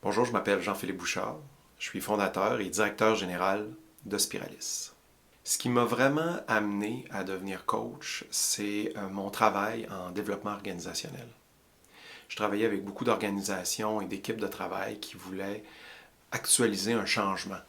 Bonjour, je m'appelle Jean-Philippe Bouchard. Je suis fondateur et directeur général de Spiralis. Ce qui m'a vraiment amené à devenir coach, c'est mon travail en développement organisationnel. Je travaillais avec beaucoup d'organisations et d'équipes de travail qui voulaient actualiser un changement,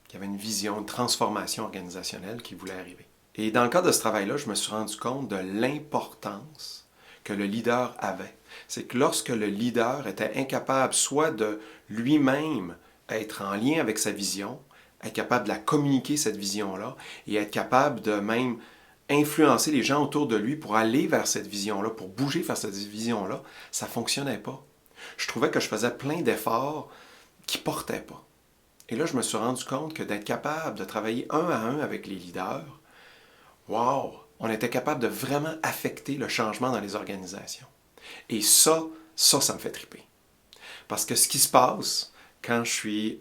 qui avaient une vision, une transformation organisationnelle qui voulait arriver. Et dans le cadre de ce travail-là, je me suis rendu compte de l'importance que le leader avait. C'est que lorsque le leader était incapable soit de lui-même être en lien avec sa vision, être capable de la communiquer, cette vision-là, et être capable de même influencer les gens autour de lui pour aller vers cette vision-là, pour bouger vers cette vision-là, ça ne fonctionnait pas. Je trouvais que je faisais plein d'efforts qui ne portaient pas. Et là, je me suis rendu compte que d'être capable de travailler un à un avec les leaders, wow, on était capable de vraiment affecter le changement dans les organisations. Et ça me fait triper. Parce que ce qui se passe quand je suis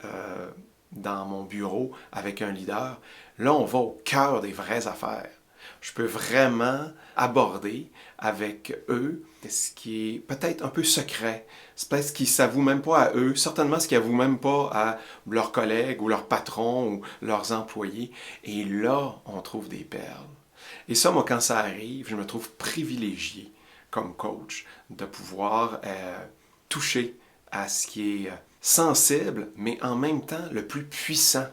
dans mon bureau avec un leader, là, on va au cœur des vraies affaires. Je peux vraiment aborder avec eux ce qui est peut-être un peu secret, c'est peut-être ce qui ne s'avoue même pas à eux, certainement ce qui n'avoue même pas à leurs collègues ou leurs patrons ou leurs employés. Et là, on trouve des perles. Et ça, moi, quand ça arrive, je me trouve privilégié comme coach de pouvoir toucher à ce qui est sensible, mais en même temps le plus puissant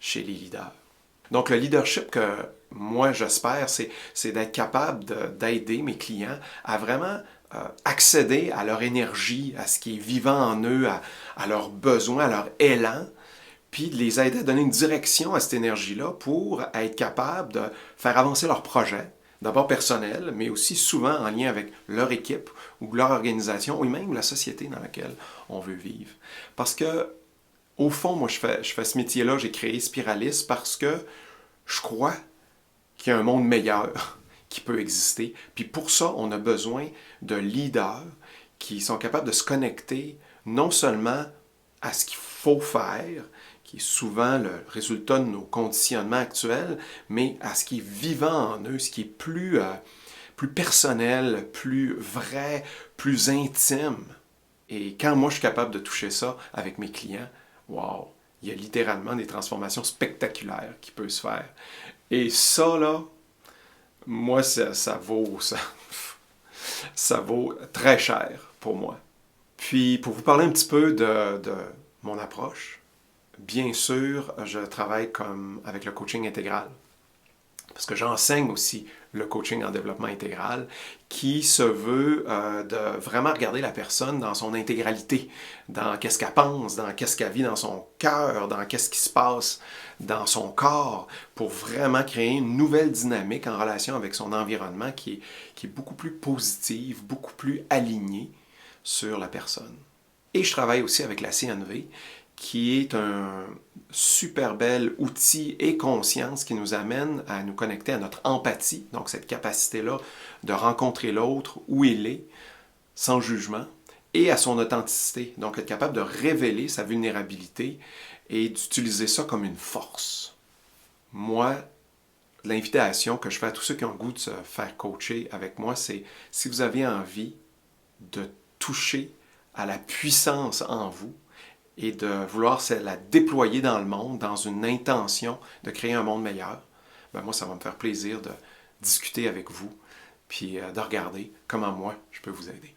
chez les leaders. Donc, le leadership que moi, j'espère, c'est d'être capable d'aider mes clients à vraiment accéder à leur énergie, à ce qui est vivant en eux, à leurs besoins, à leur élan, puis de les aider à donner une direction à cette énergie-là pour être capable de faire avancer leur projet, d'abord personnel, mais aussi souvent en lien avec leur équipe ou leur organisation, ou même la société dans laquelle on veut vivre. Parce que, au fond, moi, je fais ce métier-là, j'ai créé Spiralis parce que je crois qu'il y a un monde meilleur qui peut exister. Puis pour ça, on a besoin de leaders qui sont capables de se connecter non seulement à ce qu'il faut faire, qui est souvent le résultat de nos conditionnements actuels, mais à ce qui est vivant en eux, ce qui est plus personnel, plus vrai, plus intime. Et quand moi je suis capable de toucher ça avec mes clients, wow, il y a littéralement des transformations spectaculaires qui peuvent se faire. Et ça, là, moi, ça vaut très cher pour moi. Puis, pour vous parler un petit peu de mon approche, bien sûr, je travaille avec le coaching intégral. Parce que j'enseigne aussi le coaching en développement intégral qui se veut de vraiment regarder la personne dans son intégralité, dans qu'est-ce qu'elle pense, dans qu'est-ce qu'elle vit dans son cœur, dans qu'est-ce qui se passe dans son corps pour vraiment créer une nouvelle dynamique en relation avec son environnement qui est beaucoup plus positive, beaucoup plus alignée sur la personne. Et je travaille aussi avec la CNV qui est un super bel outil et conscience qui nous amène à nous connecter à notre empathie, donc cette capacité-là de rencontrer l'autre où il est, sans jugement, et à son authenticité, donc être capable de révéler sa vulnérabilité et d'utiliser ça comme une force. Moi, l'invitation que je fais à tous ceux qui ont le goût de se faire coacher avec moi, c'est si vous avez envie de toucher à la puissance en vous, et de vouloir la déployer dans le monde, dans une intention de créer un monde meilleur, ben moi, ça va me faire plaisir de discuter avec vous, puis de regarder comment moi, je peux vous aider.